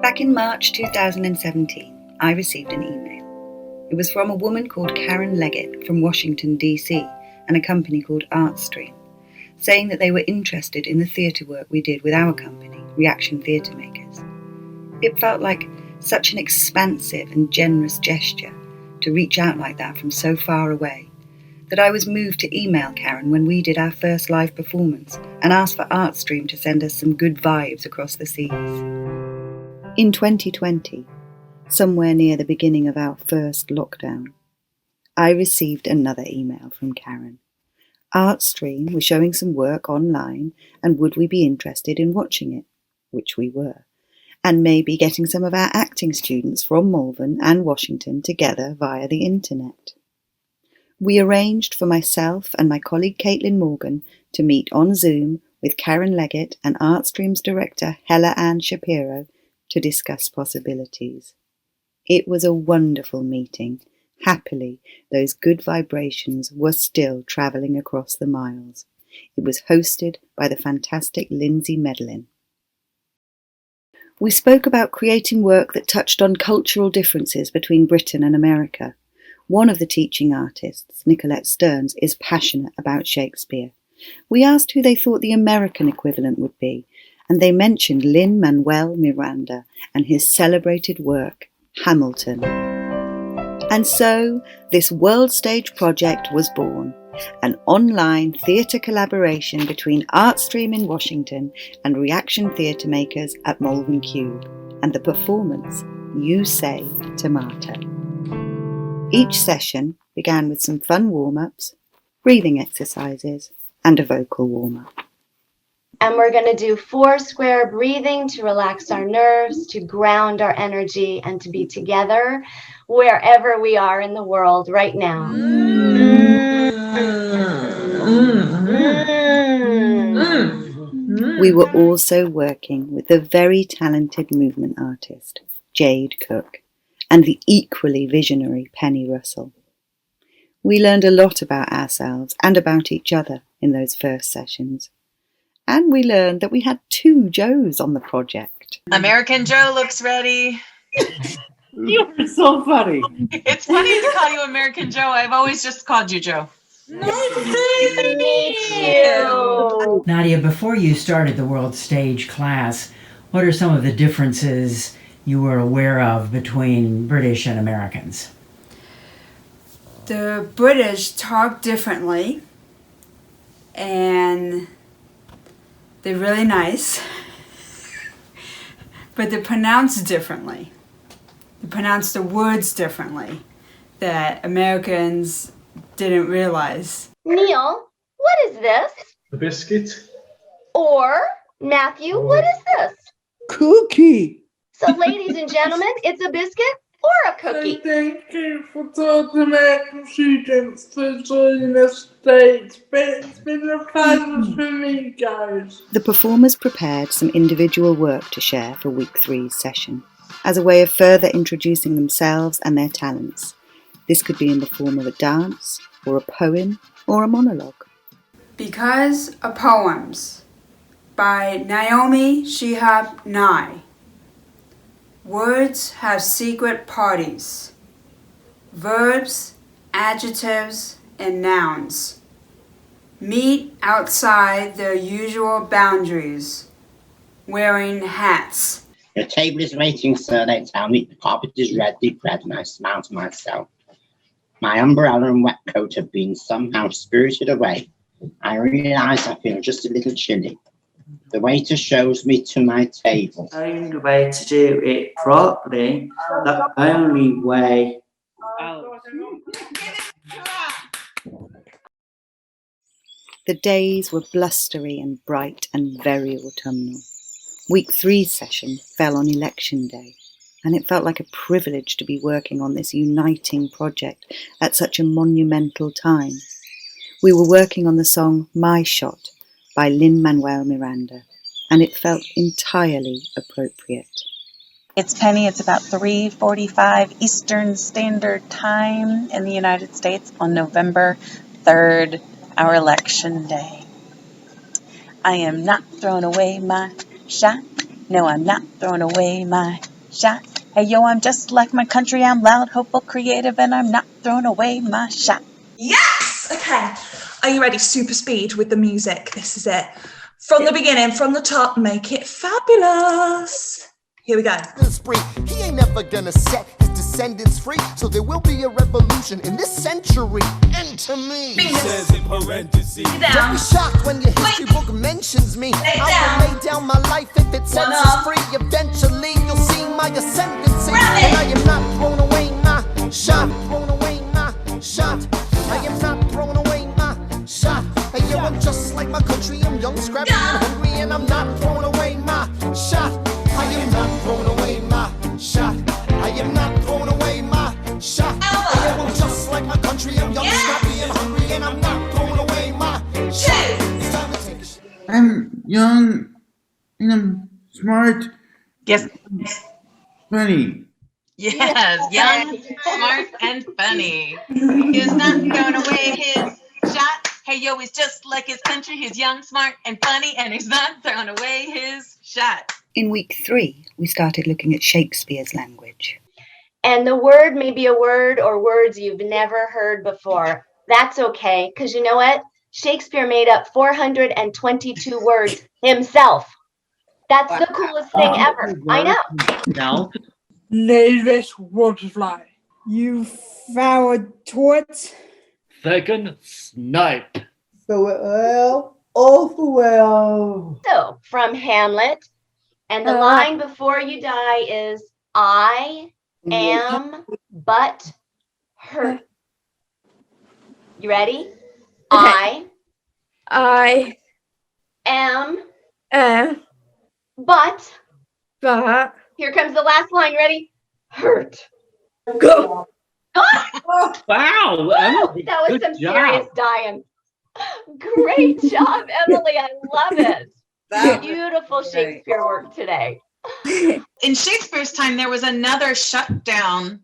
Back in March 2017, I received an email. It was from a woman called Karen Leggett from Washington, D.C., and a company called Artstream, saying that they were interested in the theatre work we did with our company, Reaction Theatre Makers. It felt like such an expansive and generous gesture to reach out like that from so far away, that I was moved to email Karen when we did our first live performance and asked for Artstream to send us some good vibes across the seas. In 2020, somewhere near the beginning of our first lockdown, I received another email from Karen. Artstream was showing some work online and would we be interested in watching it, which we were, and maybe getting some of our acting students from Malvern and Washington together via the internet. We arranged for myself and my colleague Caitlin Morgan to meet on Zoom with Karen Leggett and Artstream's director Hella Ann Shapiro to discuss possibilities. It was a wonderful meeting. Happily, those good vibrations were still travelling across the miles. It was hosted by the fantastic Lindsay Medlin. We spoke about creating work that touched on cultural differences between Britain and America. One of the teaching artists, Nicolette Stearns, is passionate about Shakespeare. We asked who they thought the American equivalent would be, and they mentioned Lin-Manuel Miranda and his celebrated work, Hamilton. And so, this world stage project was born, an online theatre collaboration between Artstream in Washington and Reaction Theatre Makers at Malvern Cube, and the performance, You Say Tomato. Each session began with some fun warm-ups, breathing exercises, and a vocal warm-up. And we're going to do 4 square breathing to relax our nerves, to ground our energy, and to be together wherever we are in the world right now. We were also working with the very talented movement artist, Jade Cook, and the equally visionary Penny Russell. We learned a lot about ourselves and about each other in those first sessions. And we learned that we had 2 Joes on the project. American Joe looks ready. You are so funny. It's funny to call you American Joe. I've always just called you Joe. Nice to meet you. Nadia, before you started the World Stage class, what are some of the differences you were aware of between British and Americans? The British talk differently, and they're really nice, but they pronounce differently. They pronounce the words differently that Americans didn't realize. Neil, what is this? A biscuit. Or, Matthew, what is this? Cookie. So, ladies and gentlemen, it's a biscuit or a cookie. Thank you for talking American students for joining us today. It's been a pleasure for me, guys. The performers prepared some individual work to share for week 3's session, as a way of further introducing themselves and their talents. This could be in the form of a dance, or a poem, or a monologue. Because of Poems by Naomi Shihab Nye. Words have secret parties. Verbs, adjectives, and nouns meet outside their usual boundaries, wearing hats. The table is waiting, sir, they tell me. The carpet is ready, bread, and I smile to myself. My umbrella and wet coat have been somehow spirited away. I realise I feel just a little chilly. The waiter shows me to my table. The only way to do it properly, the only way. The days were blustery and bright and very autumnal. Week 3's session fell on election day, and it felt like a privilege to be working on this uniting project at such a monumental time. We were working on the song My Shot by Lin-Manuel Miranda, and it felt entirely appropriate. It's Penny. It's about 3:45 Eastern Standard Time in the United States on November 3rd, our election day. I am not throwing away my shot. No, I'm not throwing away my shot. Hey yo, I'm just like my country. I'm loud, hopeful, creative, and I'm not throwing away my shot. Yes! Okay. Are you ready? Super speed with the music. This is it. From the beginning, from the top, make it fabulous. Here we go. He ain't never gonna set his descendants free, so there will be a revolution in this century. And to me, he says in parentheses, don't be shocked when your history book mentions me. I will lay down my life if it sets us free. Eventually, you'll see my ascendancy. And I am not thrown away, my shot. Thrown away, my shot. I am not thrown away, my shot. Hey, yo, I'm just like my country. I'm young, scrappy, and hungry, and I'm not thrown away, my shot. I am not thrown away, my shot. I am not thrown away, my shot. I am just like my country. I'm young, scrappy, and hungry, and I'm not thrown away, my shot. It's time to take a shot. I'm young and I'm smart. Yes. Funny. Yes. Young, smart, and funny. He's not throwing away his shot. Hey, yo, he's just like his country. He's young, smart, and funny, and he's not throwing away his shot. In week 3, we started looking at Shakespeare's language. And the word may be a word or words you've never heard before. That's okay, because you know what? Shakespeare made up 422 words himself. That's the coolest thing ever. I know. No. Nameless butterfly. You foul twat. Second, snipe. Farewell, oh farewell. So, from Hamlet, and the line before you die is, I am but hurt. You ready? Okay. I am but here comes the last line. Ready? Hurt. go. Wow. Emily, That was good some job. serious dying. Great job, Emily. I love it. Beautiful Shakespeare work today. In Shakespeare's time, there was another shutdown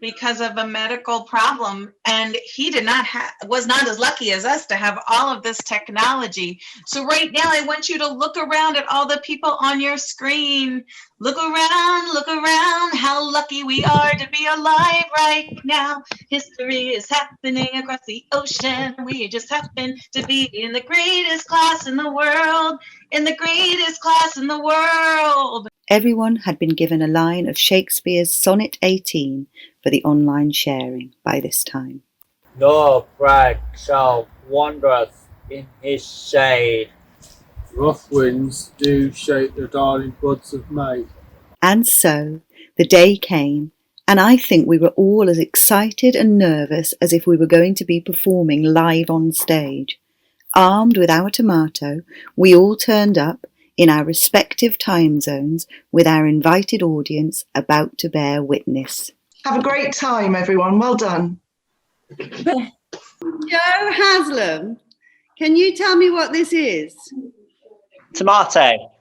because of a medical problem, and he was not as lucky as us to have all of this technology. So right now, I want you to look around at all the people on your screen. Look around, how lucky we are to be alive right now. History is happening across the ocean. We just happen to be in the greatest class in the world, Everyone had been given a line of Shakespeare's Sonnet 18 for the online sharing by this time. No flag shall wander in his shade. Rough winds do shake the darling buds of May. And so the day came, and I think we were all as excited and nervous as if we were going to be performing live on stage. Armed with our tomato, we all turned up in our respective time zones with our invited audience about to bear witness. Have a great time, everyone. Well done. Joe Haslam, can you tell me what this is? Tomato.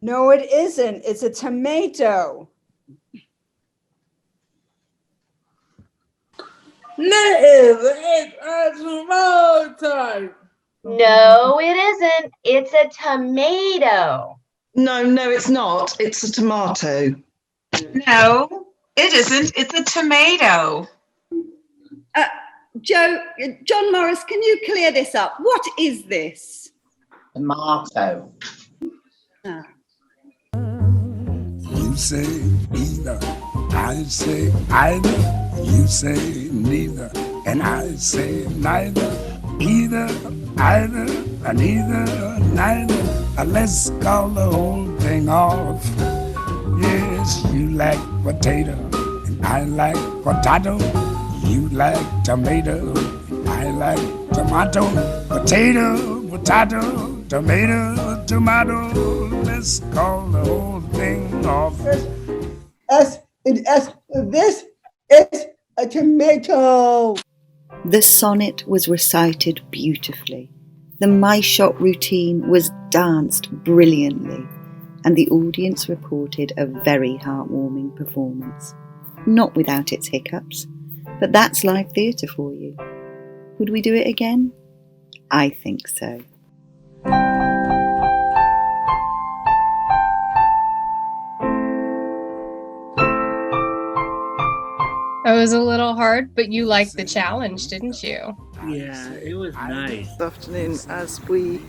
No, it isn't. It's a tomato. Native, it's a tomato. No, it isn't. It's a tomato. No, it's not. It's a tomato. No, it isn't. It's a tomato. John Morris, can you clear this up? What is this? Tomato. You say either, I say either. You say neither, and I say neither. Either, either, and either, neither. Let's call the whole thing off. Yes, you like potato, and I like potato. You like tomato, I like tomato. Potato, potato, tomato, tomato. Let's call the whole thing off. This is a tomato. The sonnet was recited beautifully. The My Shot routine was danced brilliantly, and the audience reported a very heartwarming performance. Not without its hiccups, but that's live theatre for you. Would we do it again? I think so. It was a little hard, but you liked the challenge, didn't you? Yeah, it was nice. This afternoon as we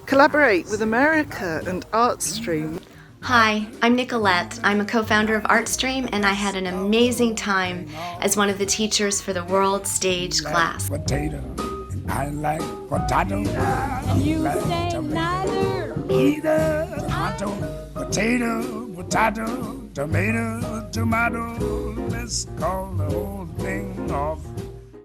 collaborate with America and Artstream. Hi, I'm Nicolette. I'm a co-founder of Artstream, and I had an amazing time as one of the teachers for the World Stage class. Potato, and I like potato. You say neither. Either tomato, potato, tomato, tomato. Let's call the whole thing off